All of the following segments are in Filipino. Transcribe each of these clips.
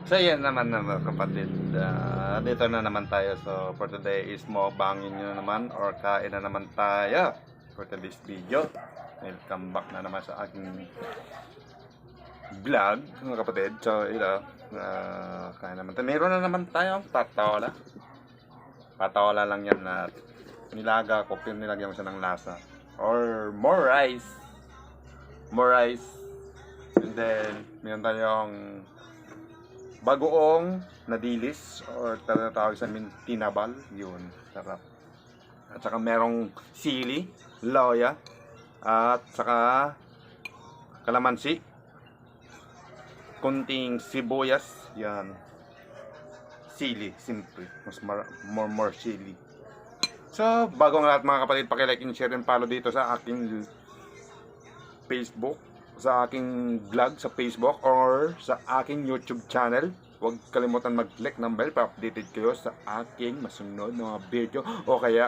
So yan naman na mga kapatid, dito na naman tayo. So for today is mukbangin nyo naman or kain na naman tayo for today's video. Welcome back na naman sa aking vlog mga kapatid. So ito, kain naman tayo. Meron na naman tayong patola. Patola lang yan na nilaga ko, nilagyan mo siya ng lasa. Or more rice. More rice. And then, meron tayong bagoong nadilis or tinatawag sa amin tinabal. Yun, sarap. At saka merong sili, loya, at saka kalamansi, kunting sibuyas, yan. Sili, simple. More sili. So, bago ang lahat mga kapatid, paki-like and share and follow dito sa aking Facebook, sa aking vlog sa Facebook or sa aking YouTube channel. Huwag kalimutan mag-click ng bell para updated kayo sa aking masunod na mga video o kaya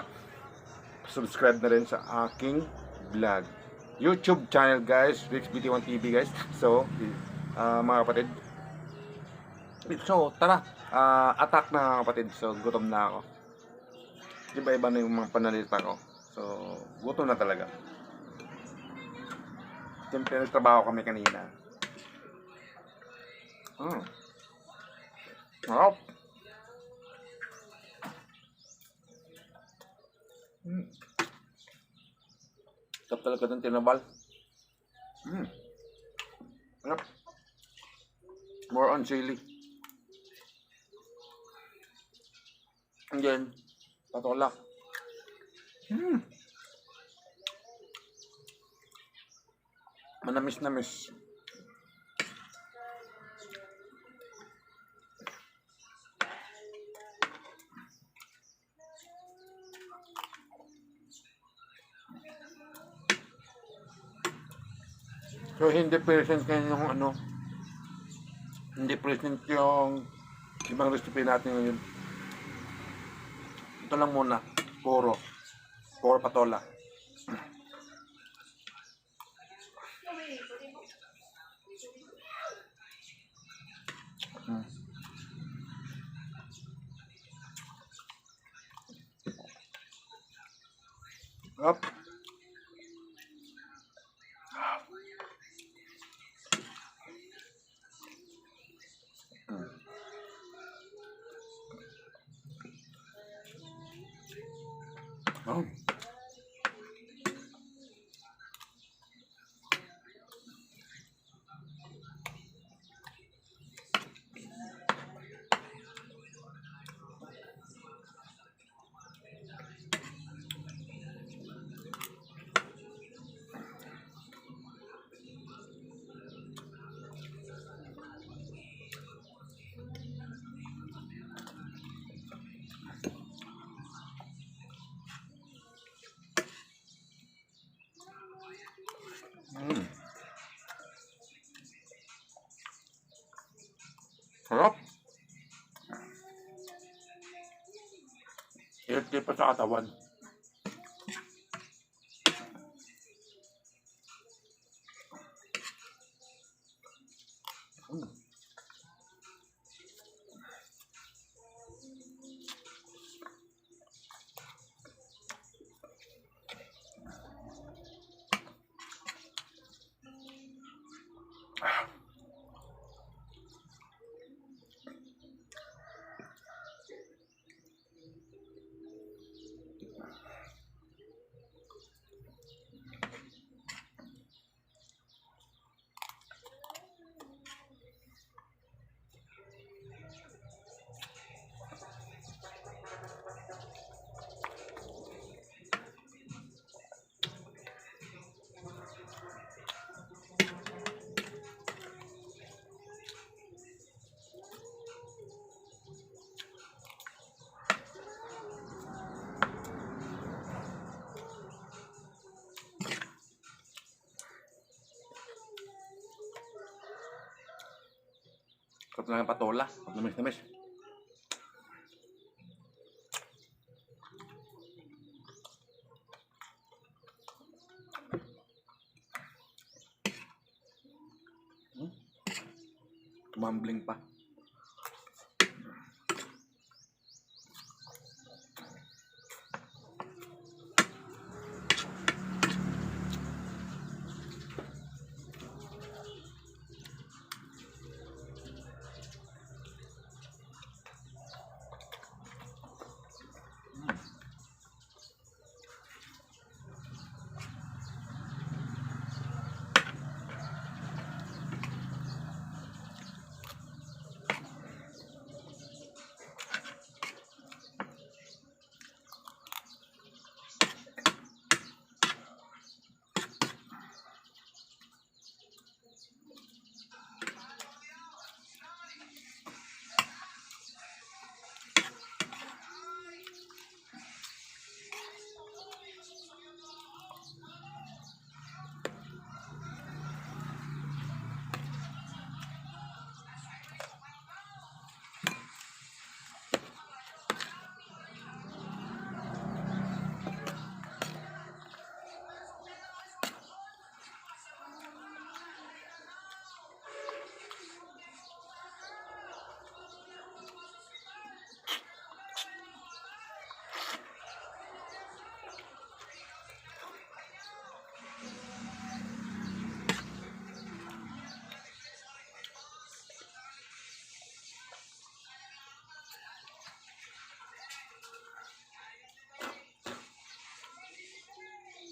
subscribe na rin sa aking vlog YouTube channel guys, RixBT1 TV guys. So, mga kapatid, so tara, attack na mga kapatid. So, gutom na ako. Iba-iba na yung mga panalita ko. So, gutom na talaga. Siyempre, nagtrabaho kami kanina. Sarap. Sarap talaga ng tinabal. Sarap. More on chili. And then, patola. Manamis-namis. So, hindi present ngayon yung ano. Hindi present yung ibang recipe natin ngayon. Ito lang muna. Puro patola. Up. Oh. Sarap. Healthy pa sa katawan. Sarap lang yung patola. Namis-namis. Tumambling pa.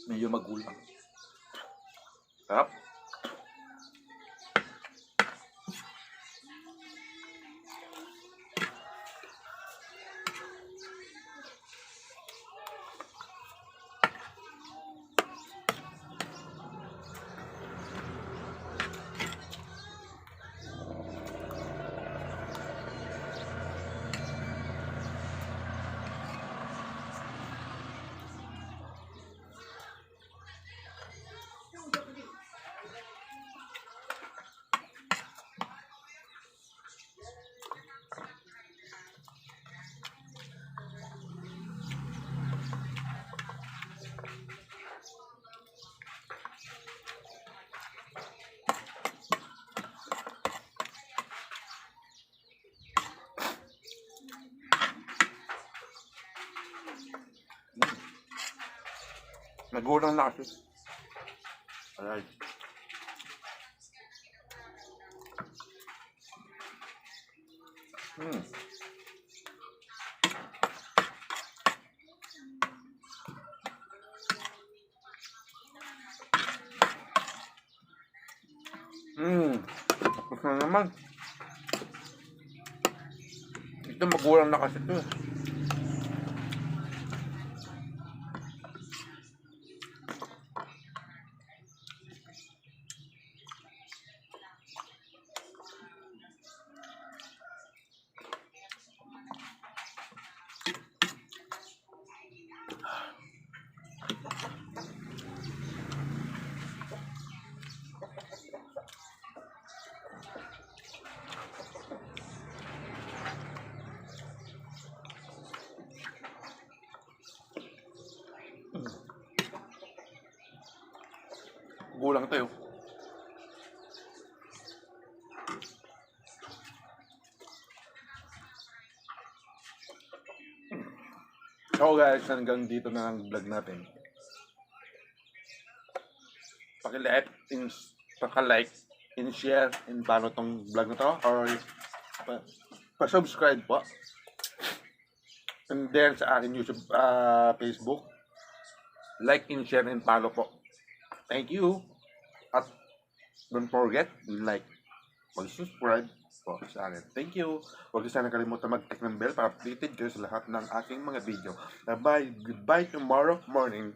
Medyo magulang. Sarap. Nagulang na kasi. Alright. Hmm. Tapos na naman. Ito magulang na kasi ito. Gulang tayo. So guys, hanggang dito na ang vlog natin. Paki-like, and share, and paano tong vlog na to, or pa-subscribe po. And then sa akin YouTube, Facebook, like and share and follow po. Thank you. At don't forget, like, mag-subscribe po sa akin. Thank you. Huwag niyo sana kalimutan mag-click ng bell para updated kayo sa lahat ng aking mga video. Bye. Goodbye tomorrow morning.